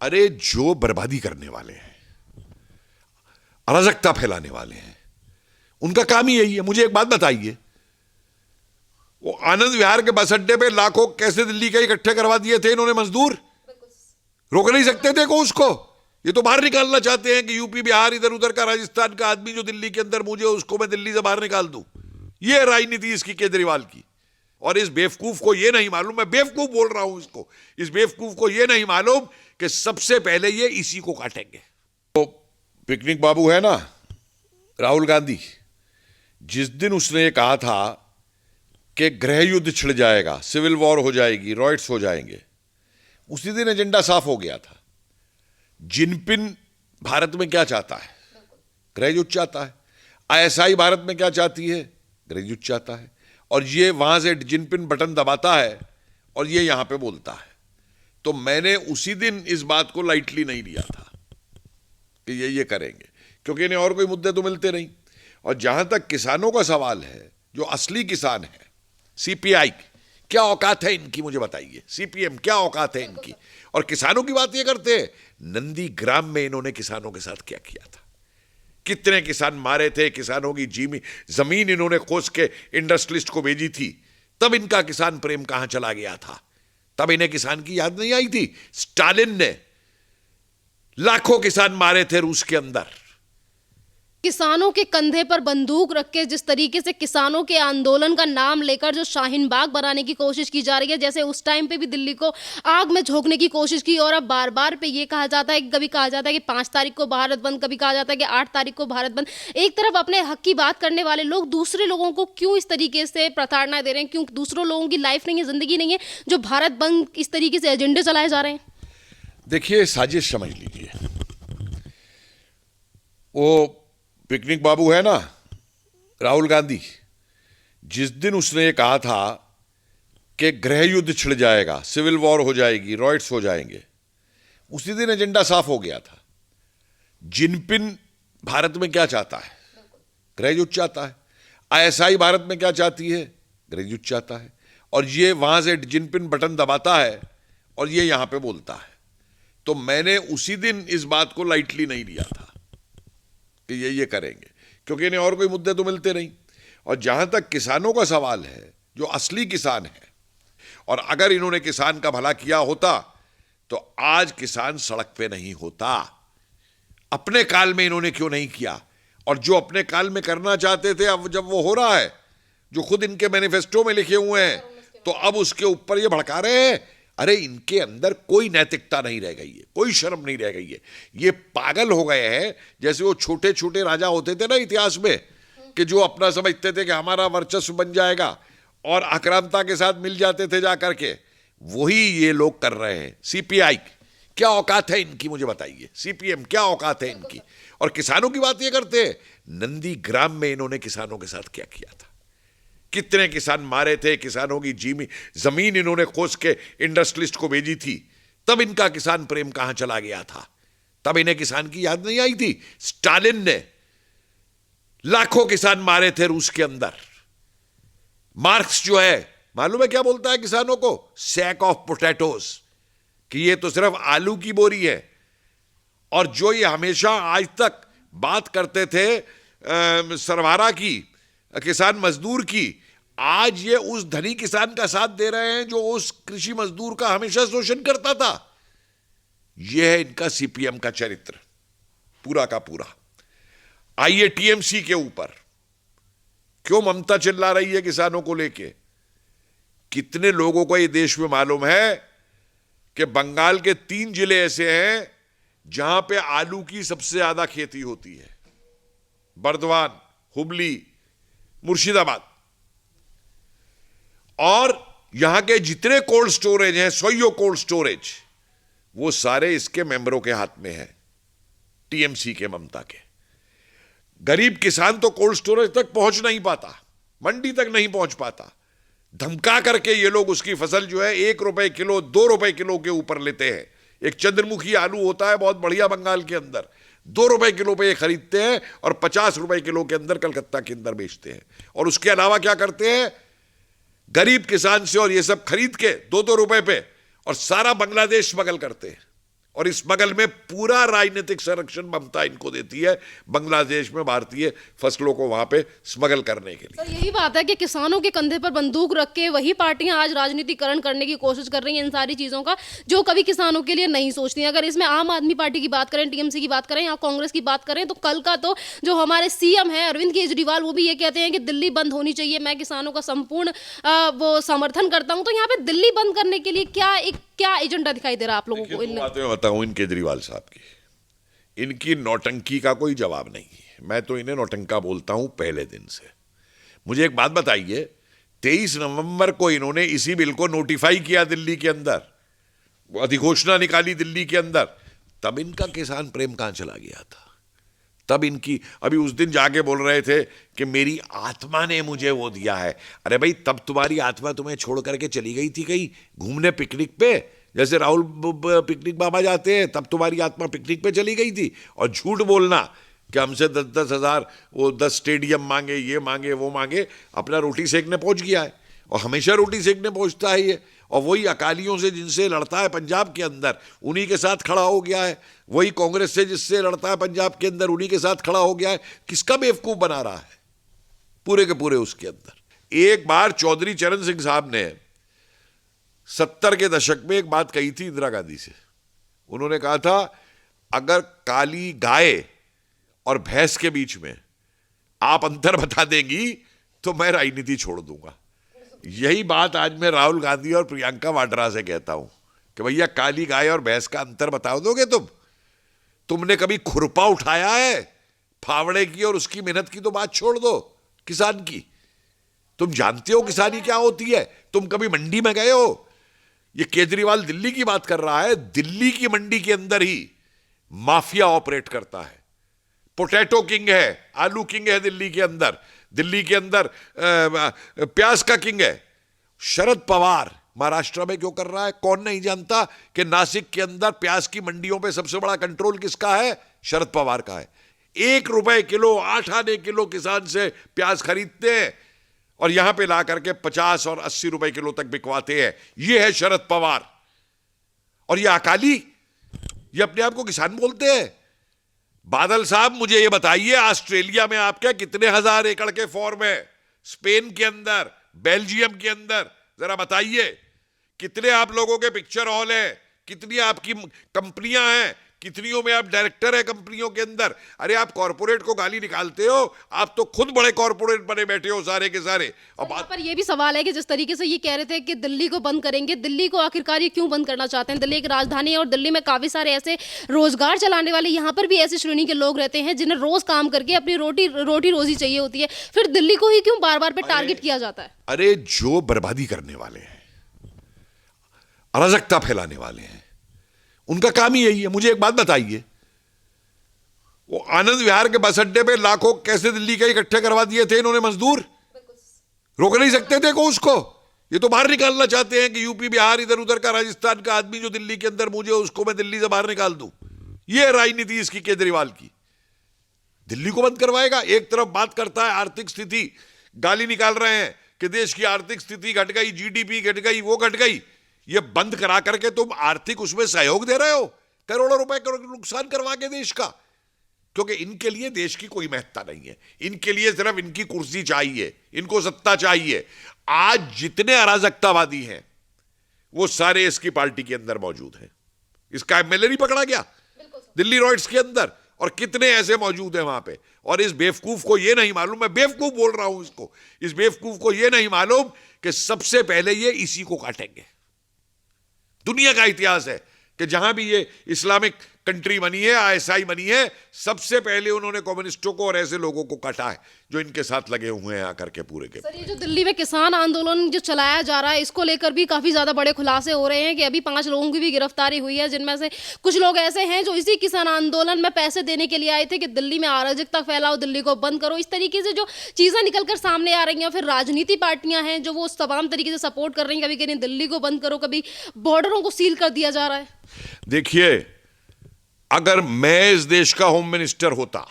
अरे जो बर्बादी करने वाले हैं, अराजकता फैलाने वाले हैं, उनका काम ही यही है। मुझे एक बात बताइए, वो आनंद विहार के बस अड्डे पे लाखों कैसे दिल्ली के इकट्ठे करवा दिए थे इन्होंने मजदूर? रोक नहीं सकते थे को उसको? ये तो बाहर निकालना चाहते हैं कि यूपी बिहार इधर उधर का राजस्थान का आदमी जो दिल्ली के अंदर मुझे उसको मैं दिल्ली से बाहर निकाल दूं। ये राजनीति इसकी केजरीवाल की। और इस बेवकूफ को ये नहीं मालूम, मैं बेवकूफ बोल रहा हूं इसको, इस बेवकूफ को ये नहीं मालूम कि सबसे पहले ये इसी को काटेंगे। तो पिकनिक बाबू है ना राहुल गांधी, जिस दिन उसने ये कहा था कि गृह युद्ध छिड़ जाएगा, सिविल वॉर हो जाएगी, रॉयट्स हो जाएंगे, उसी दिन एजेंडा साफ हो गया था। जिनपिंग भारत में क्या चाहता है? गृह युद्ध चाहता है। आईएसआई भारत में क्या चाहती है? गृह युद्ध चाहता है। और ये वहां से जिनपिंग बटन दबाता है और ये यहां पे बोलता है। तो मैंने उसी दिन इस बात को लाइटली नहीं लिया था कि ये करेंगे, क्योंकि इन्हें और कोई मुद्दे तो मिलते नहीं। और जहां तक किसानों का सवाल है, जो असली किसान है, सीपीआई क्या औकात है इनकी, मुझे बताइए। सीपीएम क्या औकात है इनकी? और किसानों की बात ये करते हैं। नंदीग्राम में इन्होंने किसानों के साथ क्या किया था? कितने किसान मारे थे, किसानों की जमीन इन्होंने खोज के इंडस्ट्रियलिस्ट को भेजी थी। तब इनका किसान प्रेम कहां चला गया था? तब इन्हें किसान की याद नहीं आई थी? स्टालिन ने लाखों किसान मारे थे रूस के अंदर। किसानों के कंधे पर बंदूक रख के जिस तरीके से किसानों के आंदोलन का नाम लेकर जो शाहीन बाग बनाने की कोशिश की जा रही है, जैसे उस टाइम पे भी दिल्ली को आग में झोंकने की कोशिश की, और अब बार बार पे ये कहा जाता है कि कभी कहा जाता है कि 5 तारीख को भारत बंद, कभी कहा जाता है कि 8 तारीख को भारत बंद। एक तरफ अपने हक की बात करने वाले लोग दूसरे लोगों को क्यों इस तरीके से प्रताड़ना दे रहे हैं? क्यों दूसरों लोगों की लाइफ नहीं है, जिंदगी नहीं है, जो भारत बंद इस तरीके से एजेंडे चलाए जा रहे हैं? देखिए, साजिश समझ लीजिए। वो पिकनिक बाबू है ना राहुल गांधी, जिस दिन उसने ये कहा था कि गृह युद्ध छिड़ जाएगा, सिविल वॉर हो जाएगी, रॉयट्स हो जाएंगे, उसी दिन एजेंडा साफ हो गया था। जिनपिंग भारत में क्या चाहता है? गृह युद्ध चाहता है। आईएसआई भारत में क्या चाहती है? गृह युद्ध चाहता है। और ये वहां से जिनपिंग बटन दबाता है और ये यहां पे बोलता है। तो मैंने उसी दिन इस बात को लाइटली नहीं लिया था कि ये करेंगे, क्योंकि इन्हें और कोई मुद्दे तो मिलते नहीं। और जहां तक किसानों का सवाल है, जो असली किसान है, और अगर इन्होंने किसान का भला किया होता तो आज किसान सड़क पे नहीं होता। अपने काल में इन्होंने क्यों नहीं किया? और जो अपने काल में करना चाहते थे, अब जब वो हो रहा है, जो खुद इनके मैनिफेस्टो में लिखे हुए हैं, तो अब उसके ऊपर ये भड़का रहे हैं। अरे इनके अंदर कोई नैतिकता नहीं रह गई है, कोई शर्म नहीं रह गई है। ये पागल हो गए हैं। जैसे वो छोटे छोटे राजा होते थे ना इतिहास में, कि जो अपना समझते थे कि हमारा वर्चस्व बन जाएगा और आक्रामकता के साथ मिल जाते थे जाकर के, वही ये लोग कर रहे हैं। सीपीआई क्या औकात है इनकी, मुझे बताइए। सीपीएम क्या औकात है इनकी? और किसानों की बात ये करते हैं। नंदीग्राम में इन्होंने किसानों के साथ क्या किया था? कितने किसान मारे थे, किसानों की जमीन इन्होंने खोज के इंडस्ट्रियलिस्ट को भेजी थी। तब इनका किसान प्रेम कहां चला गया था? तब इन्हें किसान की याद नहीं आई थी? स्टालिन ने लाखों किसान मारे थे रूस के अंदर। मार्क्स जो है, मालूम है क्या बोलता है किसानों को? सैक ऑफ पोटैटोज, कि ये तो सिर्फ आलू की बोरी है। और जो ये हमेशा आज तक बात करते थे सरवारा की, किसान मजदूर की, आज ये उस धनी किसान का साथ दे रहे हैं जो उस कृषि मजदूर का हमेशा शोषण करता था। यह है इनका सीपीएम का चरित्र पूरा का पूरा। आइए टीएमसी के ऊपर, क्यों ममता चिल्ला रही है किसानों को लेके? कितने लोगों को ये देश में मालूम है कि बंगाल के 3 जिले ऐसे हैं जहां पे आलू की सबसे ज्यादा खेती होती है? बर्दवान, हुबली, मुर्शिदाबाद। और यहां के जितने कोल्ड स्टोरेज हैं, 100 कोल्ड स्टोरेज, वो सारे इसके मेंबरों के हाथ में है, टीएमसी के, ममता के। गरीब किसान तो कोल्ड स्टोरेज तक पहुंच नहीं पाता, मंडी तक नहीं पहुंच पाता। धमका करके ये लोग उसकी फसल जो है 1 रुपए किलो, 2 रुपए किलो के ऊपर लेते हैं। एक चंद्रमुखी आलू होता है बहुत बढ़िया बंगाल के अंदर, 2 रुपए किलो पे ये खरीदते हैं और 50 रुपए किलो के अंदर कलकत्ता के अंदर बेचते हैं। और उसके अलावा क्या करते हैं? गरीब किसान से और ये सब खरीद के 2-2 रुपए पे और सारा बांग्लादेश स्मगल करते हैं। और इस स्मगल में पूरा राजनीतिक संरक्षण ममता इनको देती है, बांग्लादेश में भारतीय फसलों को वहां पे स्मगल करने के लिए। सर यही बात है कि किसानों के कंधे पर बंदूक रख के वही पार्टियां आज राजनीतिकरण करने की कोशिश कर रही हैं इन सारी चीजों का, जो कभी किसानों के लिए नहीं सोचती हैं। अगर इसमें आम आदमी पार्टी की बात करें, टीएमसी की बात करें या कांग्रेस की बात करें, तो कल का तो जो हमारे सीएम है अरविंद केजरीवाल, वो भी ये कहते हैं कि दिल्ली बंद होनी चाहिए। मैं किसानों का संपूर्ण वो समर्थन करता हूं। तो यहाँ पे दिल्ली बंद करने के लिए क्या एजेंडा दिखाई दे रहा है आप लोगों को? दो बातें बताऊं इन केजरीवाल साहब की, इनकी नौटंकी का कोई जवाब नहीं है। मैं तो इन्हें नौटंका बोलता हूं पहले दिन से। मुझे एक बात बताइए, 23 नवंबर को इन्होंने इसी बिल को नोटिफाई किया दिल्ली के अंदर, वो अधिघोषणा निकाली दिल्ली के अंदर, तब इनका किसान प्रेम कहां चला गया था? तब इनकी, अभी उस दिन जाके बोल रहे थे कि मेरी आत्मा ने मुझे वो दिया है। अरे भाई, तब तुम्हारी आत्मा तुम्हें छोड़ करके चली गई थी कहीं घूमने पिकनिक पे, जैसे राहुल पिकनिक बाबा जाते हैं, तब तुम्हारी आत्मा पिकनिक पे चली गई थी। और झूठ बोलना कि हमसे 10-10 हजार, वो 10 स्टेडियम मांगे, ये मांगे, वो मांगे, अपना रोटी सेकने पहुंच गया है। और हमेशा रोटी सेकने पहुंचता है ये। और वही अकालियों से जिनसे लड़ता है पंजाब के अंदर, उन्हीं के साथ खड़ा हो गया है। वही कांग्रेस से जिससे लड़ता है पंजाब के अंदर, उन्हीं के साथ खड़ा हो गया है। किसका बेवकूफ बना रहा है पूरे के पूरे उसके अंदर? एक बार चौधरी चरण सिंह साहब ने 70 के दशक में एक बात कही थी इंदिरा गांधी से। उन्होंने कहा था, अगर काली गाय और भैंस के बीच में आप अंतर बता देंगी तो मैं राजनीति छोड़ दूंगा। यही बात आज मैं राहुल गांधी और प्रियंका वाड्रा से कहता हूं कि भैया, काली गाय और भैंस का अंतर बता दोगे तुमने कभी खुरपा उठाया है फावड़े की? और उसकी मेहनत की तो बात छोड़ दो, किसान की। तुम जानते हो किसानी क्या होती है? तुम कभी मंडी में गए हो? ये केजरीवाल दिल्ली की बात कर रहा है। दिल्ली की मंडी के अंदर ही माफिया ऑपरेट करता है। पोटैटो किंग है, आलू किंग है दिल्ली के अंदर। दिल्ली के अंदर प्याज का किंग है। शरद पवार महाराष्ट्र में क्यों कर रहा है? कौन नहीं जानता कि नासिक के अंदर प्याज की मंडियों पे सबसे बड़ा कंट्रोल किसका है? शरद पवार का है। 1 रुपए किलो, 8 आने किलो किसान से प्याज खरीदते हैं और यहां पे ला करके 50 और 80 रुपए किलो तक बिकवाते हैं। यह है शरद पवार। और ये अकाली, ये अपने आप को किसान बोलते हैं। बादल साहब, मुझे ये बताइए, ऑस्ट्रेलिया में आपके कितने हजार एकड़ के फॉर्म है? स्पेन के अंदर, बेल्जियम के अंदर, जरा बताइए कितने आप लोगों के पिक्चर हॉल है, कितनी आपकी कंपनियां हैं, कितनियों में आप डायरेक्टर है कंपनियों के अंदर। अरे आप कॉर्पोरेट को गाली निकालते हो, आप तो खुद बड़े कॉर्पोरेट बने बैठे हो सारे के सारे। और बात पर ये भी सवाल है कि जिस तरीके से ये कह रहे थे कि दिल्ली को बंद करेंगे, दिल्ली को आखिरकार ये क्यों बंद करना चाहते हैं? दिल्ली एक राजधानी है और दिल्ली में काफी सारे ऐसे रोजगार चलाने वाले, यहाँ पर भी ऐसी श्रेणी के लोग रहते हैं जिन्हें रोज काम करके अपनी रोटी रोजी चाहिए होती है। फिर दिल्ली को ही क्यों बार बार पे टारगेट किया जाता है? अरे जो बर्बादी करने वाले हैं, अराजकता फैलाने वाले हैं, उनका काम ही यही है। मुझे एक बात बताइए, वो आनंद विहार के बस अड्डे पे लाखों कैसे दिल्ली के इकट्ठे करवा दिए थे इन्होंने मजदूर? रोक नहीं सकते थे को उसको? ये तो बाहर निकालना चाहते हैं कि यूपी बिहार इधर उधर का राजस्थान का आदमी जो दिल्ली के अंदर मुझे, उसको मैं दिल्ली से बाहर निकाल दूं। ये राजनीति इसकी केजरीवाल की। दिल्ली को बंद करवाएगा। एक तरफ बात करता है आर्थिक स्थिति, गाली निकाल रहे हैं कि देश की आर्थिक स्थिति घट गई, जीडीपी घट गई, वो घट गई। ये बंद करा करके तुम आर्थिक उसमें सहयोग दे रहे हो, करोड़ों रुपए का नुकसान करवा के देश का। क्योंकि इनके लिए देश की कोई महत्ता नहीं है, इनके लिए सिर्फ इनकी कुर्सी चाहिए, इनको सत्ता चाहिए। आज जितने अराजकतावादी हैं वो सारे इसकी पार्टी के अंदर मौजूद हैं। इसका एमएलए नहीं पकड़ा गया दिल्ली रॉयट्स के अंदर, और कितने ऐसे मौजूद हैं वहां पे। और इस बेवकूफ को यह नहीं मालूम, मैं बेवकूफ बोल रहा हूं इसको, इस बेवकूफ को यह नहीं मालूम कि सबसे पहले ये इसी को काटेंगे। दुनिया का इतिहास है कि जहां भी ये इस्लामिक कंट्री बनी है, आईएसआई बनी है, सबसे पहले उन्होंने कम्युनिस्टों को और ऐसे लोगों को काटा है जो इनके साथ लगे हुए हैं आकर के पूरे के। सर, ये जो दिल्ली में किसान आंदोलन जो चलाया जा रहा है, इसको लेकर भी काफी ज्यादा बड़े खुलासे हो रहे हैं कि अभी 5 लोगों की भी गिरफ्तारी हुई है, जिनमें से कुछ लोग ऐसे हैं जो इसी किसान आंदोलन में पैसे देने के लिए आए थे कि दिल्ली में अराजकता फैलाओ, दिल्ली को बंद करो। इस तरीके से जो चीजें निकलकर सामने आ रही हैं, फिर राजनीति पार्टियां हैं जो वो तमाम तरीके से सपोर्ट कर रही हैं। कभी कह रही दिल्ली को बंद करो, कभी बॉर्डरों को सील कर दिया जा रहा है। देखिए, अगर मैं इस देश का होम मिनिस्टर होता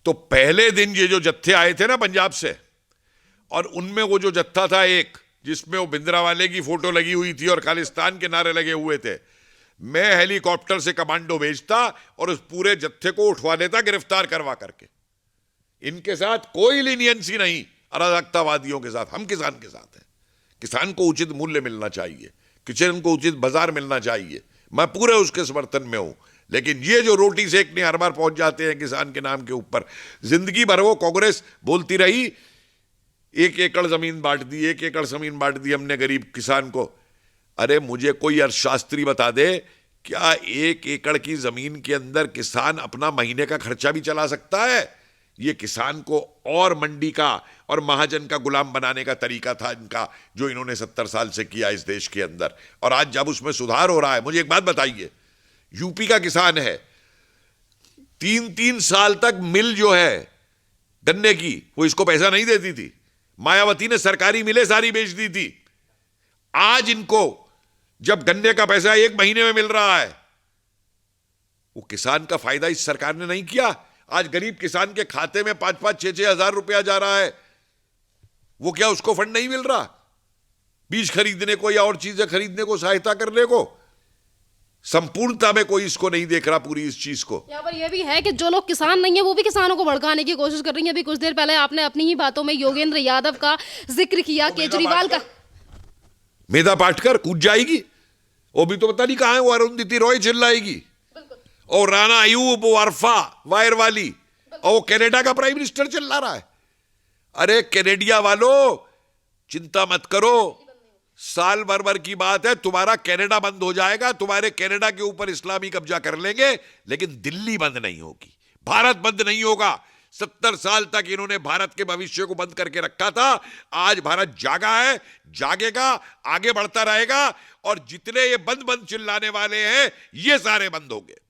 तो पहले दिन ये जो जत्थे आए थे ना पंजाब से, और उनमें वो जो जत्था था एक जिसमें वो भिंद्रावाले की फोटो लगी हुई थी और खालिस्तान के नारे लगे हुए थे, मैं हेलीकॉप्टर से कमांडो भेजता और उस पूरे जत्थे को उठवा लेता गिरफ्तार करवा करके। इनके साथ कोई लीनियंसी नहीं, अराजकतावादियों के साथ। हम किसान के साथ हैं। किसान को उचित मूल्य मिलना चाहिए, किसान को उचित बाजार मिलना चाहिए, मैं पूरे उसके समर्थन में हूं। लेकिन ये जो रोटी सेकने हर बार पहुंच जाते हैं किसान के नाम के ऊपर, जिंदगी भर वो कांग्रेस बोलती रही 1 एकड़ जमीन बांट दी, 1 एकड़ जमीन बांट दी हमने गरीब किसान को। अरे मुझे कोई अर्थशास्त्री बता दे, क्या 1 एकड़ की जमीन के अंदर किसान अपना महीने का खर्चा भी चला सकता है? ये किसान को और मंडी का और महाजन का गुलाम बनाने का तरीका था इनका, जो इन्होंने 70 साल से किया इस देश के अंदर। और आज जब उसमें सुधार हो रहा है, मुझे एक बात बताइए, यूपी का किसान है, 3-3 साल तक मिल जो है गन्ने की, वो इसको पैसा नहीं देती थी। मायावती ने सरकारी मिलें सारी बेच दी थी। आज इनको जब गन्ने का पैसा 1 महीने में मिल रहा है, वो किसान का फायदा इस सरकार ने नहीं किया। आज गरीब किसान के खाते में 5-5, 6-6 हजार रुपया जा रहा है। वो क्या उसको फंड नहीं मिल रहा बीज खरीदने को या और चीजें खरीदने को, सहायता करने को? संपूर्णता में कोई इसको नहीं देख रहा पूरी इस चीज को। यहाँ पर यह भी है कि जो लोग किसान नहीं है वो भी किसानों को भड़काने की कोशिश कर रही है। अभी कुछ देर पहले आपने अपनी ही बातों में योगेंद्र यादव का जिक्र किया, केजरीवाल का। मेधा पाटकर कूद जाएगी, वो भी तो पता नहीं कहां है, वो अरुंधति रॉय चिल्लाएगी, और राणा अयूब वारफा वायर वाली, और वो कनाडा का प्राइम मिनिस्टर चिल्ला रहा है। अरे कैनेडिया वालों, चिंता मत करो, साल भर की बात है, तुम्हारा कनाडा बंद हो जाएगा, तुम्हारे कनाडा के ऊपर इस्लामी कब्जा कर लेंगे, लेकिन दिल्ली बंद नहीं होगी, भारत बंद नहीं होगा। 70 साल तक इन्होंने भारत के भविष्य को बंद करके रखा था। आज भारत जागा है, जागेगा, आगे बढ़ता रहेगा, और जितने ये बंद बंद चिल्लाने वाले हैं, ये सारे बंद होंगे।